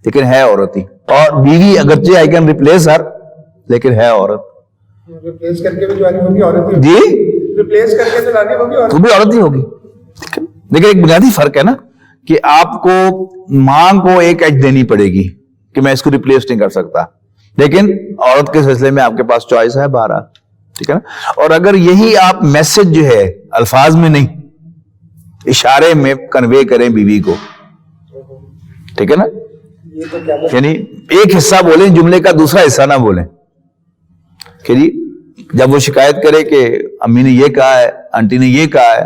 [SPEAKER 2] لیکن ہے عورت ہی. اور بیوی اگرچہ آئی کین ریپلیس ہر, لیکن ہے عورت.
[SPEAKER 4] ریپلیس کر کے بھی جو آنی وہ بھی عورت ہی
[SPEAKER 2] جی,
[SPEAKER 4] ریپلیس کر کے جو لانی وہ بھی عورت.
[SPEAKER 2] تو بھی عورت ہی ہوگی. لیکن ایک بنیادی فرق ہے نا کہ آپ کو ماں کو ایک ایج دینی پڑے گی کہ میں اس کو ریپلیس نہیں کر سکتا, لیکن عورت کے سلسلے میں آپ کے پاس چوائس ہے بہرحال, ٹھیک ہے نا. اور اگر یہی آپ میسج جو ہے الفاظ میں نہیں اشارے میں کنوے کریں بیوی کو, ٹھیک ہے نا, یعنی ایک حصہ بولیں جملے کا, دوسرا حصہ نہ بولیں. کہ جی جب وہ شکایت کرے کہ امی نے یہ کہا ہے, آنٹی نے یہ کہا ہے,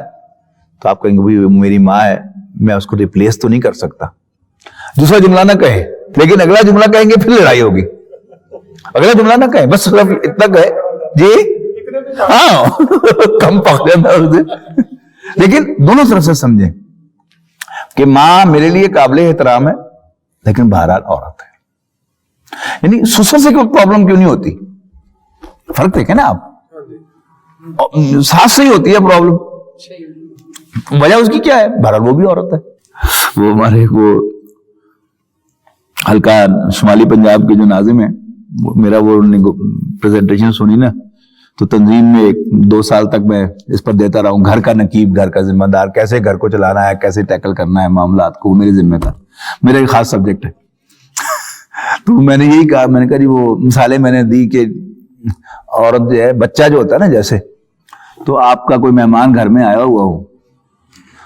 [SPEAKER 2] تو آپ کہیں گے میری ماں ہے, میں اس کو ریپلیس تو نہیں کر سکتا. دوسرا جملہ نہ کہے, لیکن اگلا جملہ کہیں گے پھر لڑائی ہوگی. اگلا جملہ نہ کہیں, بس صرف اتنا کہے جی ہاں کم پکڑے, لیکن دونوں طرف سے سمجھیں کہ ماں میرے لیے قابل احترام ہے, لیکن بہرحال عورت ہے. یعنی سسر سے کوئی پرابلم کیوں نہیں ہوتی, فرق دیکھیں نا آپ, ساس سے ہی ہوتی ہے پرابلم. وجہ اس کی کیا ہے, بہرحال وہ بھی عورت ہے. وہ ہمارے وہ حلقہ شمالی پنجاب کے جو ناظم ہیں, میرا وہ پریزنٹیشن سنی نا, تو تنظیم میں 2 سال تک میں اس پر دیتا رہا ہوں, گھر کا نقیب, گھر کا ذمہ دار, کیسے گھر کو چلانا ہے, کیسے ٹیکل کرنا ہے معاملات کو, میرے ذمہ تھا, میرا ایک خاص سبجیکٹ ہے. تو میں نے یہی کہا, میں نے کہا جی وہ مثالیں میں نے دی کہ عورت جو ہے, بچہ جو ہوتا ہے نا جیسے, تو آپ کا کوئی مہمان گھر میں آیا ہوا ہو,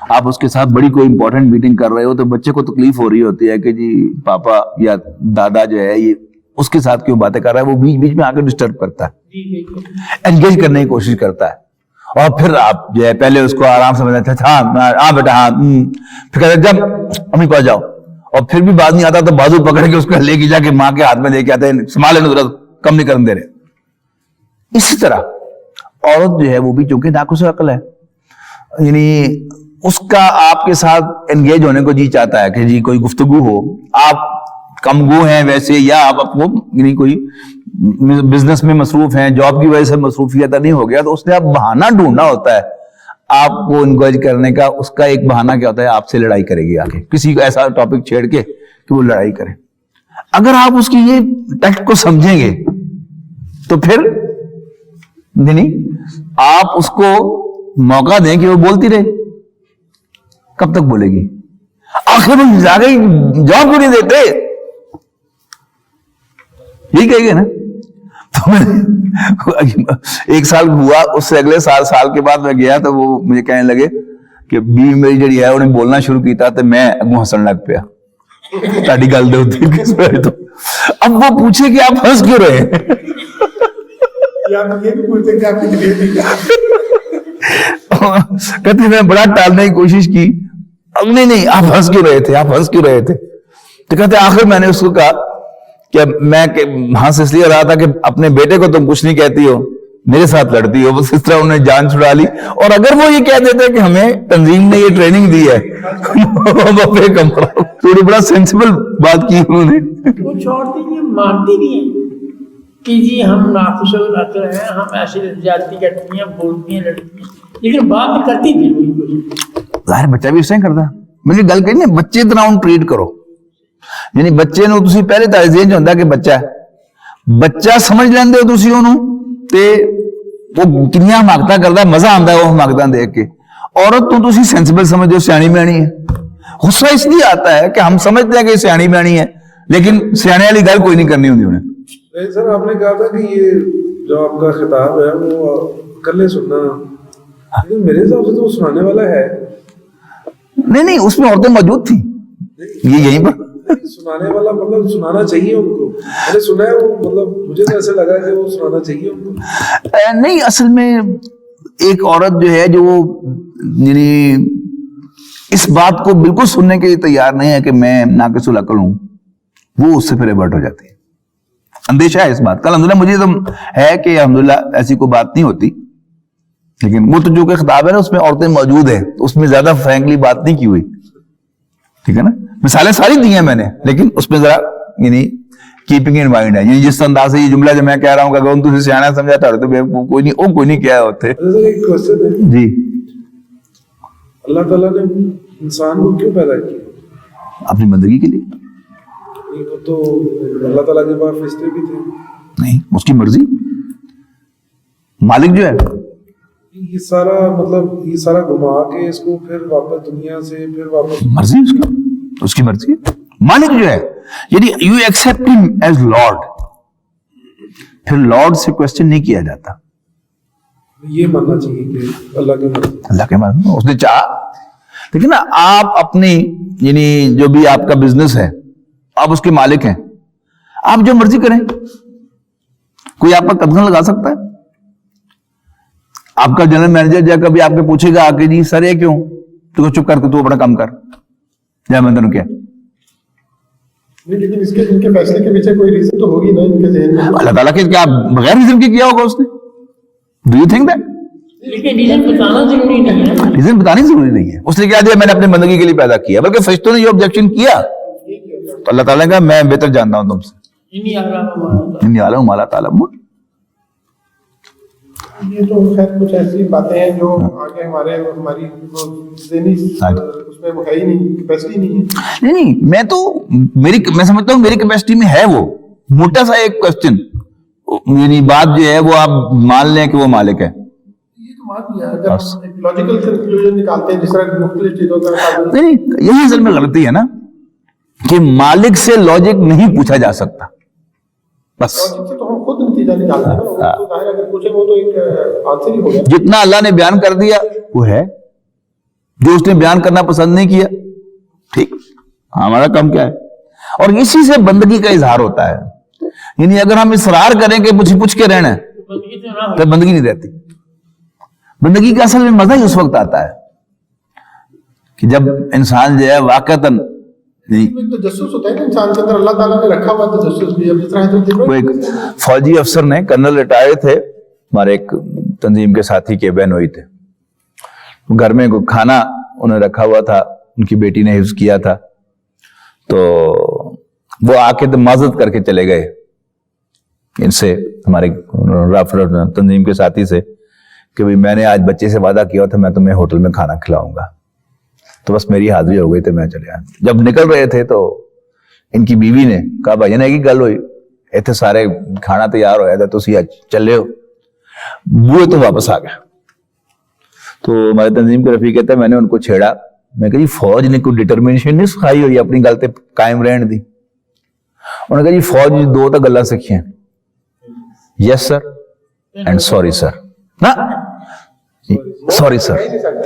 [SPEAKER 2] آپ اس کے ساتھ بڑی کوئی امپورٹنٹ میٹنگ کر رہے ہو, تو بچے کو تکلیف ہو رہی ہوتی ہے کہ جی پاپا یا دادا جو ہے یہ اس کے ساتھ کیوں باتیں کر رہا ہے, وہ بیچ بیچ میں آ کے ڈسٹرب کرتا ہے, انگیج کرنے کی کوشش کرتا ہے. اور پھر آپ جو ہے پہلے اس کو آرام سے بتاتے ہیں, ہاں بیٹا ہاں, پھر کہتے جب امی پاس جاؤ, اور پھر بھی بات نہیں آتا تو بازو پکڑ کے اس کو لے کے جا کے ماں کے ہاتھ میں دے کے آتے ہیں, سنبھالے ضرورت کم نہیں کرنے دے رہے. اسی طرح عورت جو ہے وہ بھی چونکہ ناقص عقل ہے, یعنی اس کا آپ کے ساتھ انگیج ہونے کو جی چاہتا ہے کہ جی کوئی گفتگو ہو, آپ کم گو ہیں ویسے, یا آپ کو یعنی کوئی بزنس میں مصروف ہیں, جاب کی وجہ سے مصروفیت نہیں ہو گیا, تو اس نے اب بہانہ ڈھونڈنا ہوتا ہے آپ کو انگیج کرنے کا. اس کا ایک بہانہ کیا ہوتا ہے, آپ سے لڑائی کرے گی آگے, کسی کو ایسا ٹاپک چھیڑ کے کہ وہ لڑائی کرے. اگر آپ اس کی یہ ٹیکٹ کو سمجھیں گے تو پھر نہیں, آپ اس کو موقع دیں کہ وہ بولتی رہے. کب تک بولے گی, آخر میں جا گئی جواب کو نہیں دیتے, یہی کہے گے نا. تو میں 1 سال ہوا, اس سے اگلے سال کے بعد میں گیا تو وہ مجھے کہنے لگے کہ بیوی میری جڑی ہے انہیں بولنا شروع کیتا تو میں اگوں ہسن لگ پیا, تاڑی گل دے ہوتی کس پہ. تو اب وہ پوچھے کہ آپ ہنس کیوں رہے, کہتے میں بڑا ٹالنے کی کوشش کی, اب نہیں آپ ہنس کیوں رہے تھے, آپ ہنس کیوں رہے تھے. تو کہتے آخر میں نے اس کو کہا کہ میں ہنس اس لیے رہا تھا کہ اپنے بیٹے کو تم کچھ نہیں کہتی ہو, میرے ساتھ لڑتی ہو. بس اس طرح انہوں نے جان چھڑا لی. اور اگر وہ یہ کہہ دیتے کہ ہمیں تنظیم نے یہ ٹریننگ دی ہے, تھوڑی بڑا سینسیبل بات کی انہوں نے.
[SPEAKER 3] کچھ عورتیں یہ مانتی بھی ہیں کہ جی ہم ناخوش عقل ہیں, ہم ایسی زیادتی کرتی ہیں, بولتی ہیں, لڑتی ہیں, لیکن بات کرتی بھی وہی.
[SPEAKER 2] ظاہر بچہ بھی اس طرح کرتا. میں نے گل کہی نا, بچے طرح ان ٹریٹ کرو. یعنی بچے نو تسی پہلے تا ذہن ہوندا کہ بچہ ہے, بچہ سمجھ لیندے ہو تسی اونوں تے وہ کنیاں مانگتا کردا, مزہ آندا ہے وہ مانگتا دیکھ کے. عورت تو تسی سینسیبل سمجھتے ہو, سیانی بیانی ہے. غصہ اس لیے آتا ہے کہ ہم سمجھتے ہیں کہ سیانی بیانی ہے, لیکن سیانے والی گل کوئی نہیں کرنی ہوندی انہیں.
[SPEAKER 5] سر آپ نے کہا تھا کہ یہ جو آپ کا خطاب ہے وہ اکلے سننا, لیکن میرے حساب سے تو وہ سنانے والا ہے
[SPEAKER 2] نہیں, اس میں عورتیں موجود تھیں, یہ یہیں پر
[SPEAKER 5] سنانے والا مطلب سنانا چاہیے ان کو, میں نے سنا ہے وہ, مطلب مجھے تو ایسا لگا کہ وہ سنانا چاہیے ان کو.
[SPEAKER 2] نہیں, اصل میں ایک عورت جو ہے جو وہ یعنی اس بات کو بالکل سننے کے لیے تیار نہیں ہے کہ میں ناقص العقل ہوں, وہ اس سے پھر ایبرٹ ہو جاتی ہے. اندیشہ ہے اس بات کا. الحمدللہ مجھے تو ہے کہ الحمدللہ ایسی کوئی بات نہیں ہوتی, لیکن وہ تو جو کہ خطاب ہے نا اس میں عورتیں موجود ہیں, اس میں زیادہ فرینکلی بات نہیں کی ہوئی, ٹھیک ہے نا. مثالیں ساری دی ہیں میں نے, لیکن اس میں ذرا یعنی کیپنگ ان مائنڈ ہے. یعنی جس انداز سے یہ جملہ جو میں کہہ رہا ہوں کہ اگر تجھے سیاح سمجھاتا تو کوئی نہیں کیا ہوتے.
[SPEAKER 5] ایک کوشچن ہے
[SPEAKER 2] جی,
[SPEAKER 5] اللہ تعالیٰ نے انسان کو کیوں پیدا کیا؟
[SPEAKER 2] اپنی بندگی کے لیے.
[SPEAKER 5] وہ تو اللہ تعالیٰ کے پاس فرشتے بھی تھے.
[SPEAKER 2] نہیں, اس کی مرضی. مالک جو ہے
[SPEAKER 5] یہ سارا مطلب یہ سارا گھما کے اس کو پھر واپس دنیا سے پھر واپس
[SPEAKER 2] مرضی اس کی مرضی ہے. مالک جو ہے یعنی you accept him as lord, پھر لارڈ سے کوسچن نہیں کیا جاتا.
[SPEAKER 5] یہ ماننا چاہیے کہ اللہ کے مرضی,
[SPEAKER 2] اللہ کے مرضی اس نے چاہا. لیکن نا آپ اپنی یعنی جو بھی آپ کا بزنس ہے آپ اس کے مالک ہیں, آپ جو مرضی کریں, کوئی آپ کا قدغن لگا سکتا ہے؟ آپ کا جنرل مینیجر جا کبھی آپ کے پوچھے گا آ کے جی سر یہ کیوں, تو چپ کر کے تو اپنا کام کر جا میں تینوں کیا.
[SPEAKER 4] لیکن اس کے ان کے فیصلے کے پیچھے کوئی ریزن تو ہوگی نا ان کے ذہن میں.
[SPEAKER 2] اللہ تعالیٰ کے کیا بغیر ریزن کے کیا ہوگا اس نے؟ Do you think that?
[SPEAKER 3] لیکن ریزن بتانا ضروری نہیں ہے.
[SPEAKER 2] ریزن بتانی ضروری نہیں ہے. اس نے کیا دیا, میں نے اپنی بندگی کے لیے پیدا کیا, بلکہ فرشتوں نے یہ آبجیکشن کیا تو اللہ تعالیٰ نے کہا میں بہتر جانتا ہوں تم سے. انی عالم ما لا تعلمون.
[SPEAKER 4] یہ تو خیر کچھ ایسی باتیں ہیں جو آگے ہماری ذہنی اس میں وہ ہے ہی نہیں, کیپیسٹی نہیں ہے.
[SPEAKER 2] نہیں, میں سمجھتا ہوں میری کیپیسٹی میں ہے. وہ موٹا سا ایک کوسچن یعنی بات جو ہے وہ آپ مان لیں کہ وہ مالک ہے.
[SPEAKER 4] یہ تو بات بھی ہے, اگر لاجیکل کنکلوژن نکالتے ہیں جس طرح مختلف چیزوں کا.
[SPEAKER 2] نہیں, یہی اصل میں غلطی ہے نا کہ مالک سے لاجک نہیں پوچھا جا سکتا. بس
[SPEAKER 4] لاجک سے تو ہم خود نتیجہ نکالتے ہیں, تو ظاہر اگر پوچھیں وہ تو ایک آنسر ہی ہو گیا.
[SPEAKER 2] جتنا اللہ نے بیان کر دیا وہ ہے, جو اس نے بیان کرنا پسند نہیں کیا, ٹھیک, ہمارا کام کیا ہے. اور اسی سے بندگی کا اظہار ہوتا ہے. یعنی اگر ہم اصرار کریں کہ پوچھ کے رہنا ہے تو بندگی نہیں رہتی. بندگی کا اصل میں مزہ ہی اس وقت آتا ہے کہ جب انسان جو ہے واقعتاً
[SPEAKER 4] تجسس ہوتا ہے نا انسان کے اندر, اللہ تعالیٰ نے رکھا ہوا تجسس بھی. اب جس طرح
[SPEAKER 2] وہ ایک فوجی افسر نے, کرنل ریٹائر تھے ہمارے ایک تنظیم کے ساتھی کے بہن ہوئی تھے, گھر میں کوئی کھانا انہیں رکھا ہوا تھا, ان کی بیٹی نے حفظ کیا تھا, تو وہ آ کے معذرت کر کے چلے گئے ان سے, ہمارے تنظیم کے ساتھی سے, کہ بھائی میں نے آج بچے سے وعدہ کیا تھا میں تمہیں ہوٹل میں کھانا کھلاؤں گا, تو بس میری حاضری ہو گئی تو میں چلے آیا. جب نکل رہے تھے تو ان کی بیوی نے کہا بھائی نے کی گل ہوئی اتنے سارے کھانا تیار ہویا تھا تسی چلے ہو, بوئے تو واپس آ گیا. تو ہمارے تنظیم کے رفیق کہتا ہے میں نے ان کو چھیڑا, میں کہا جی فوج نے کوئی ڈٹرمنیشن نہیں سکھائی ہوئی اپنی گل تے قائم رہن دی. انہوں نے کہا جی فوج دو تو گلاں سکھیاں, یس سر اینڈ سوری سر. نا سوری سر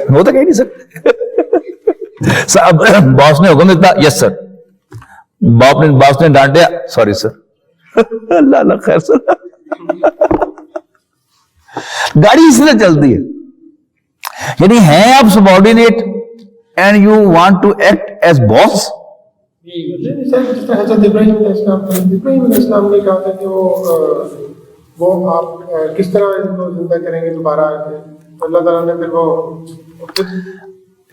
[SPEAKER 2] وہ تو کہہ نہیں سکتے. باس نے حکم دیتا یس سر, باس نے ڈانٹیا سوری سر. اللہ اللہ خیر سر. گاڑی اس طرح چلتی ہے, یعنی ہیں آپ subordinate and you want to act as boss.
[SPEAKER 4] جس طرح حضرت ابراہیم علیہ السلام نے کہا تھا کہ وہ آپ کس طرح ان کو زندہ کریں گے دوبارہ, اللہ تعالیٰ نے پھر وہ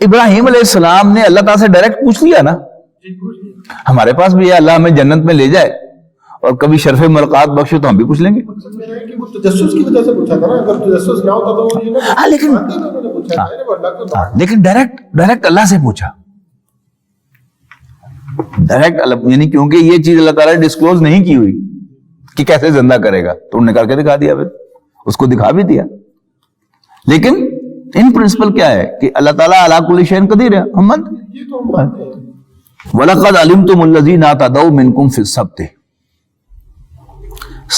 [SPEAKER 2] ابراہیم علیہ السلام نے اللہ تعالیٰ سے ڈائریکٹ پوچھ لیا نا. ہمارے پاس بھی ہے اللہ ہمیں جنت میں لے جائے اور کبھی شرف ملاقات بخشے تو ہم بھی پوچھ لیں گے.
[SPEAKER 4] تجسس کی وجہ سے پوچھا تھا نا, اگر تجسس نہ ہوتا تو
[SPEAKER 2] لیکن ڈائریکٹ اللہ سے پوچھا, ڈائریکٹ, یعنی کیونکہ یہ چیز اللہ تعالیٰ نے ڈسکلوز نہیں کی ہوئی کہ کیسے زندہ کرے گا, تو انہوں نے کر کے دکھا دیا, پھر اس کو دکھا بھی دیا. لیکن ان پرنسپل کیا ہے کہ اللہ تعالیٰ علی کل شیء قدیر ہے. ہم وَلَقَدْ عَلِمْتُمُ الَّذِينَ اعْتَدَوْا مِنْكُمْ فِي السَّبْتِ,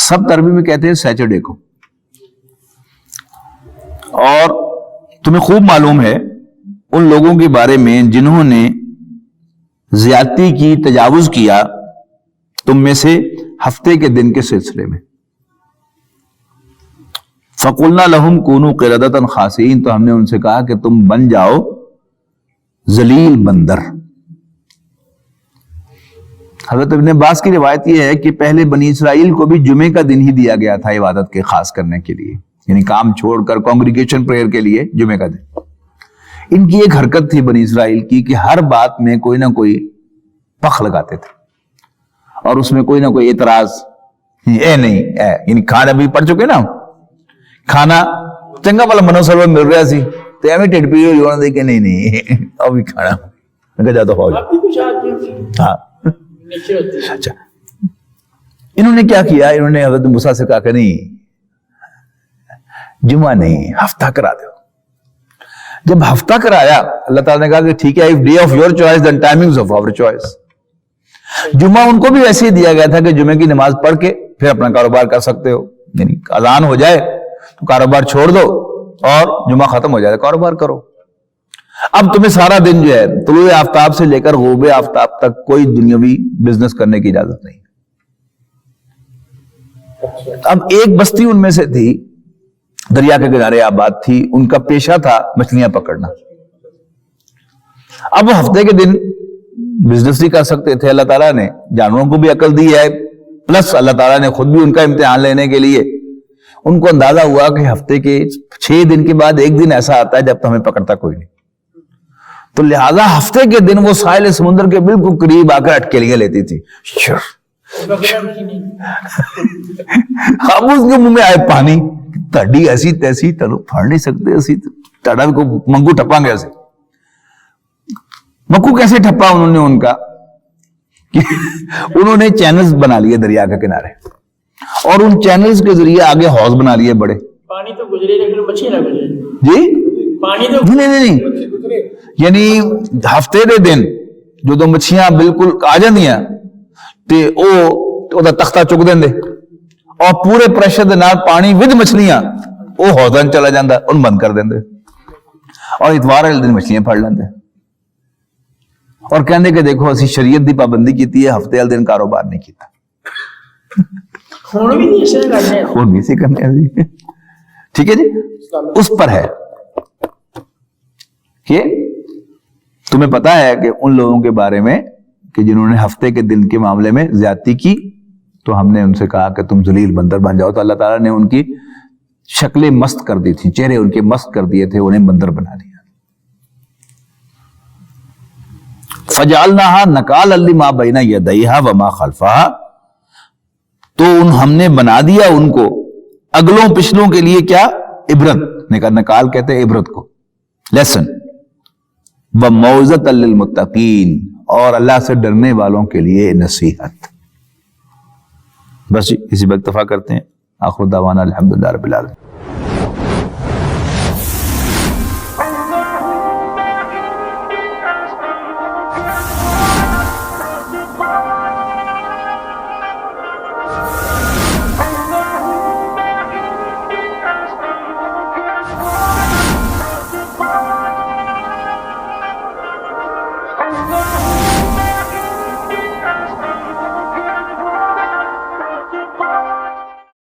[SPEAKER 2] سبت عربی میں کہتے ہیں سیچرڈے کو. اور تمہیں خوب معلوم ہے ان لوگوں کے بارے میں جنہوں نے زیادتی کی, تجاوز کیا تم میں سے ہفتے کے دن کے سلسلے میں. فَقُلْنَا لَهُمْ كُونُوا قِرَدَةً خَاسِئِينَ, تو ہم نے ان سے کہا کہ تم بن جاؤ ذلیل بندر. حضرت ابن عباس کی روایت یہ ہے کہ پہلے بنی اسرائیل کو بھی جمعے کا دن ہی دیا گیا تھا عبادت کے خاص کرنے کے لیے, یعنی کام چھوڑ کر کانگریگیشن پریئر کے لیے جمعے کا دن. ان کی ایک حرکت تھی بنی اسرائیل کی کہ ہر بات میں کوئی نہ کوئی پخ لگاتے تھے, اور اس میں کوئی نہ کوئی اعتراض, اے نہیں اے, یعنی کھانا بھی پڑھ چکے نا, کھانا چنگا والا منو سرور مل رہا سی تو ایویں ٹھڈ پی ہوئی دے کہ نہیں ابھی کھانا میں جاتا فوج. ہاں اچھا, انہوں نے کیا کیا, انہوں نے حضرت موسیٰ سے کہا کہ نہیں جمعہ نہیں, ہفتہ کرا دو. جب ہفتہ کرایا اللہ تعالیٰ نے کہا کہ ٹھیک ہے, if day of your choice then timings of our choice. جمعہ ان کو بھی ویسے ہی دیا گیا تھا کہ جمعے کی نماز پڑھ کے پھر اپنا کاروبار کر سکتے ہو, یعنی اذان ہو جائے تو کاروبار چھوڑ دو اور جمعہ ختم ہو جائے کاروبار کرو. اب تمہیں سارا دن جو ہے طلوع آفتاب سے لے کر غروب آفتاب تک کوئی دنیاوی بزنس کرنے کی اجازت نہیں. اب ایک بستی ان میں سے تھی, دریا کے کنارے آباد تھی, ان کا پیشہ تھا مچھلیاں پکڑنا. اب وہ ہفتے کے دن بزنس نہیں کر سکتے تھے. اللہ تعالیٰ نے جانوروں کو بھی عقل دی ہے, پلس اللہ تعالیٰ نے خود بھی ان کا امتحان لینے کے لیے ان کو اندازہ ہوا کہ ہفتے کے 6 دن کے بعد ایک دن ایسا آتا ہے جب تو ہمیں پکڑتا کوئی نہیں, تو لہذا ہفتے کے دن وہ ساحل سمندر کے بالکل قریب آ کر اٹکیلیاں لیتی تھی. اب اس کے منہ میں آئے پانی, تڑی ایسی تیسی, تلو پھاڑ نہیں سکتے ایسی, تڑا کو منگو ٹپا گیا سے. مکو کیسے ٹھپا انہوں نے ان کا کہ انہوں نے چینلز بنا لیے دریا کے کنارے, اور ان چینلز کے ذریعے آگے حوض بنا لیے بڑے.
[SPEAKER 3] پانی تو گزرے لیکن مچھلی نہ گزرے.
[SPEAKER 2] جی
[SPEAKER 3] پانی تو
[SPEAKER 2] نہیں, یعنی ہفتے دے دن جو دو مچھیاں بالکل آ جاندیاں تے او دا تختہ چک دیں دے, اور پورے پریشر دے نال پانی ود مچھلیاں او حوضاں چلا جاندہ, ان بند کر دیں دے, اور اتوار والے دن مچھلیاں پھڑ لیندے, اور کہنے کہ دیکھو اسی شریعت دی پابندی کیتی ہے, ہفتے والے دن کاروبار نہیں کیتا.
[SPEAKER 3] خون بھی نہیں اسے کرنے ہیں,
[SPEAKER 2] خون بھی اسے کرنے ہیں. ٹھیک ہے جی, اس پر ہے کہ تمہیں پتا ہے کہ ان لوگوں کے بارے میں کہ جنہوں نے ہفتے کے دن کے معاملے میں زیادتی کی, تو ہم نے ان سے کہا کہ تم ذلیل بندر بن جاؤ. تو اللہ تعالیٰ نے ان کی شکلیں مست کر دی تھی, چہرے ان کے مست کر دیے تھے, انہیں بندر بنا دیا. فَجَعَلْنَاهَا نَكَالًا لِمَا بَيْنَ يَدَيْهَا وَمَا خَلْفَهَا, تو ہم نے بنا دیا ان کو اگلوں پچھلوں کے لیے کیا, عبرت. نکال کہتے ہیں عبرت کو, لیسن. وَمَوْعِظَةً لِّلْمُتَّقِينَ, اور اللہ سے ڈرنے والوں کے لیے نصیحت. بس اسی پہ اکتفا کرتے ہیں. آخر دعوانا الحمدللہ رب العالمین.